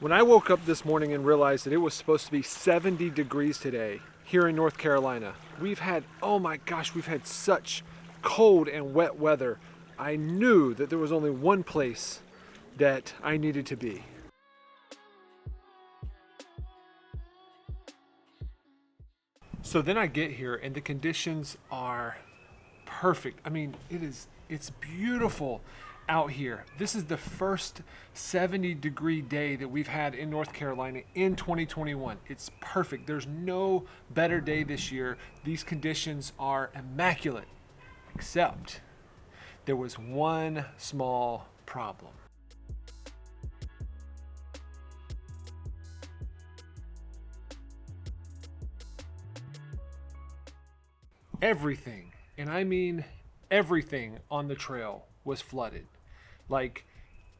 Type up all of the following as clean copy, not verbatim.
When I woke up this morning and realized that it was supposed to be 70 degrees today here in North Carolina, we've had, oh my gosh, we've had such cold and wet weather. I knew that there was only one place that I needed to be. So then I get here and the conditions are perfect. I mean, it's beautiful out here. This is the first 70-degree day that we've had in North Carolina in 2021. It's perfect. There's no better day this year. These conditions are immaculate, except there was one small problem. Everything, and I mean everything on the trail was flooded. Like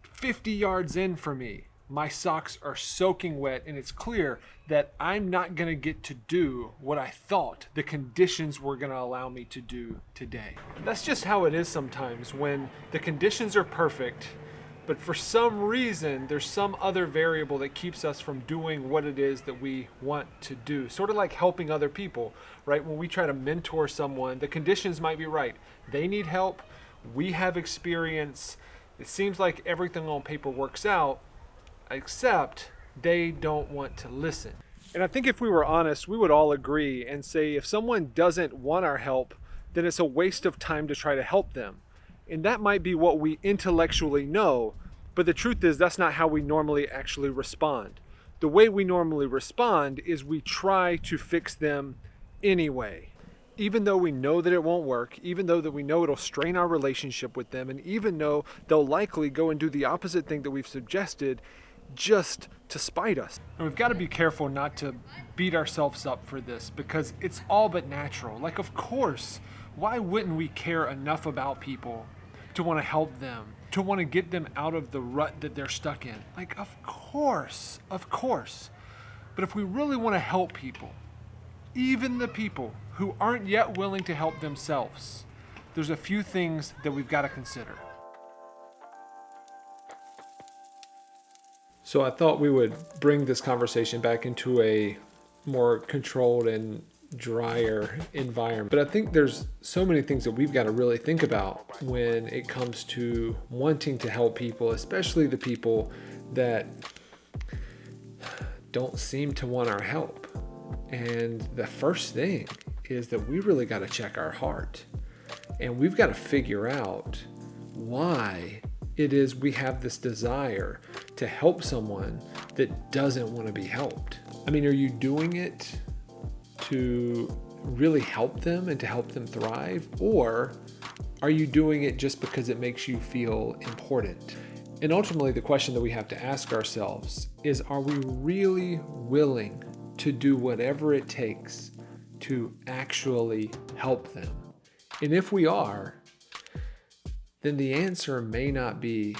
50 yards in for me, my socks are soaking wet, and it's clear that I'm not going to get to do what I thought the conditions were going to allow me to do today. That's just how it is sometimes when the conditions are perfect, but for some reason, there's some other variable that keeps us from doing what it is that we want to do. Sort of like helping other people, right? When we try to mentor someone, the conditions might be right. They need help. We have experience. It seems like everything on paper works out, except they don't want to listen. And I think if we were honest, we would all agree and say if someone doesn't want our help, then it's a waste of time to try to help them. And that might be what we intellectually know, but the truth is that's not how we normally actually respond. The way we normally respond is we try to fix them anyway. Even though we know that it won't work, even though that we know it'll strain our relationship with them, and even though they'll likely go and do the opposite thing that we've suggested just to spite us. And we've got to be careful not to beat ourselves up for this because it's all but natural. Like, of course, why wouldn't we care enough about people to want to help them, to want to get them out of the rut that they're stuck in? Like, of course. But if we really want to help people, even the people who aren't yet willing to help themselves, there's a few things that we've got to consider. So I thought we would bring this conversation back into a more controlled and drier environment. But I think there's so many things that we've got to really think about when it comes to wanting to help people, especially the people that don't seem to want our help. And the first thing is that we really got to check our heart. And we've got to figure out why it is we have this desire to help someone that doesn't want to be helped. I mean, are you doing it to really help them and to help them thrive? Or are you doing it just because it makes you feel important? And ultimately, the question that we have to ask ourselves is, are we really willing to do whatever it takes to actually help them? And if we are, then the answer may not be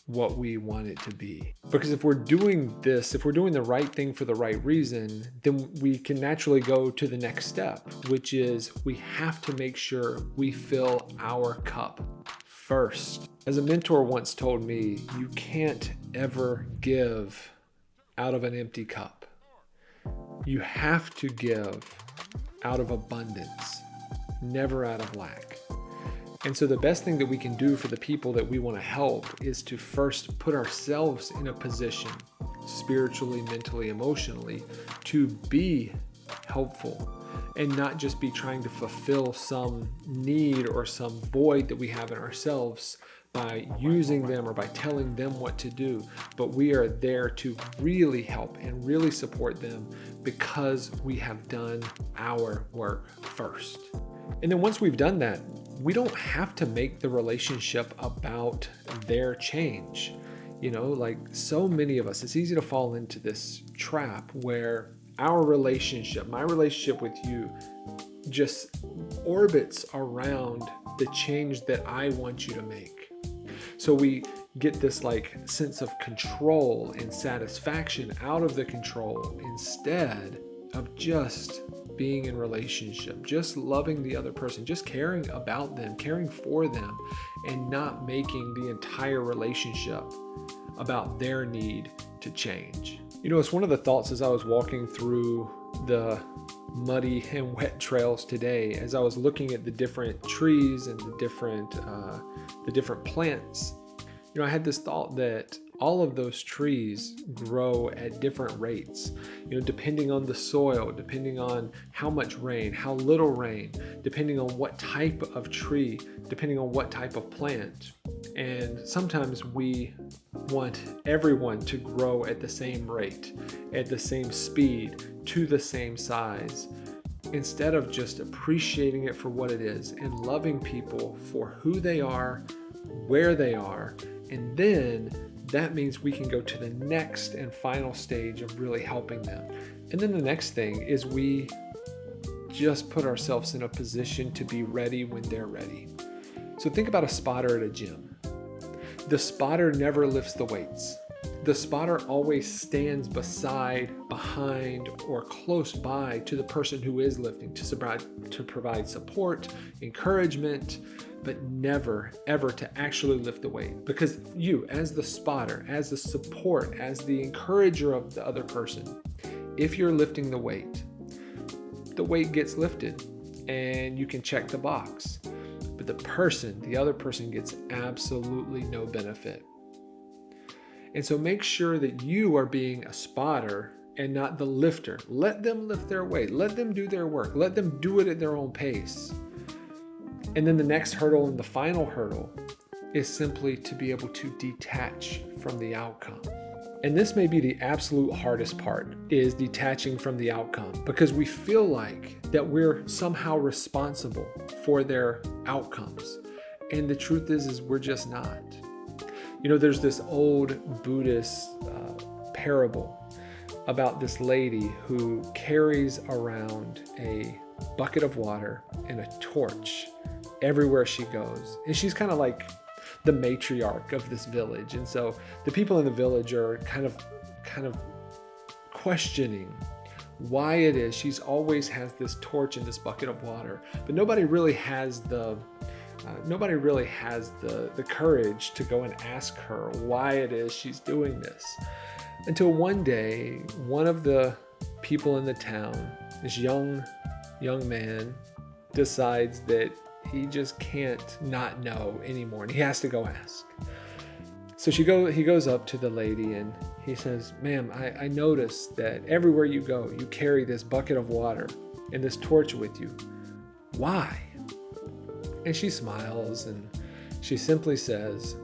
what we want it to be. Because if we're doing this, if we're doing the right thing for the right reason, then we can naturally go to the next step, which is we have to make sure we fill our cup first. As a mentor once told me, you can't ever give out of an empty cup. You have to give out of abundance, never out of lack. And so the best thing that we can do for the people that we want to help is to first put ourselves in a position, spiritually, mentally, emotionally, to be helpful and not just be trying to fulfill some need or some void that we have in ourselves by using them or by telling them what to do. But we are there to really help and really support them because we have done our work first. And then once we've done that, we don't have to make the relationship about their change. You know, like so many of us, it's easy to fall into this trap where our relationship, my relationship with you, just orbits around the change that I want you to make. So we get this like sense of control and satisfaction out of the control instead of just being in relationship, just loving the other person, just caring about them, caring for them, and not making the entire relationship about their need to change. It's one of the thoughts as I was walking through the muddy and wet trails today, as I was looking at the different trees and the different plants. I had this thought that all of those trees grow at different rates, depending on the soil, depending on how much rain, how little rain, depending on what type of tree, depending on what type of plant. And sometimes we want everyone to grow at the same rate, at the same speed, to the same size, instead of just appreciating it for what it is and loving people for who they are, where they are. And then that means we can go to the next and final stage of really helping them. And then the next thing is we just put ourselves in a position to be ready when they're ready. So think about a spotter at a gym. The spotter never lifts the weights. The spotter always stands beside, behind, or close by to the person who is lifting to provide support, encouragement, but never, ever to actually lift the weight. Because you, as the spotter, as the support, as the encourager of the other person, if you're lifting the weight gets lifted and you can check the box. But the other person gets absolutely no benefit. And so make sure that you are being a spotter and not the lifter. Let them lift their weight. Let them do their work. Let them do it at their own pace. And then the next hurdle and the final hurdle is simply to be able to detach from the outcome. And this may be the absolute hardest part, is detaching from the outcome, because we feel like that we're somehow responsible for their outcomes. And the truth is we're just not. There's this old Buddhist parable about this lady who carries around a bucket of water and a torch everywhere she goes. And she's kind of like the matriarch of this village. And so the people in the village are kind of questioning why it is she's always has this torch and this bucket of water, but nobody really has the courage to go and ask her why it is she's doing this. Until one day, one of the people in the town, this young man, decides that he just can't not know anymore, and he has to go ask. So he goes up to the lady and he says, "Ma'am, I noticed that everywhere you go, you carry this bucket of water and this torch with you. Why?" And she smiles and she simply says,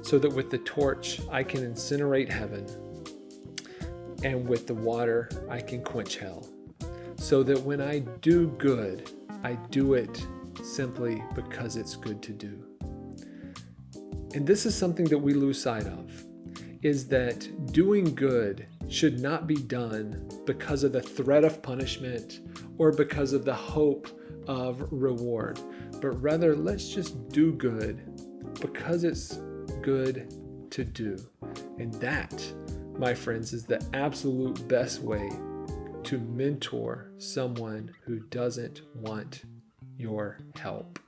"So that with the torch I can incinerate heaven, and with the water I can quench hell. So that when I do good, I do it simply because it's good to do." And this is something that we lose sight of, is that doing good should not be done because of the threat of punishment or because of the hope of reward, but rather let's just do good because it's good to do. And that, my friends, is the absolute best way to mentor someone who doesn't want your help.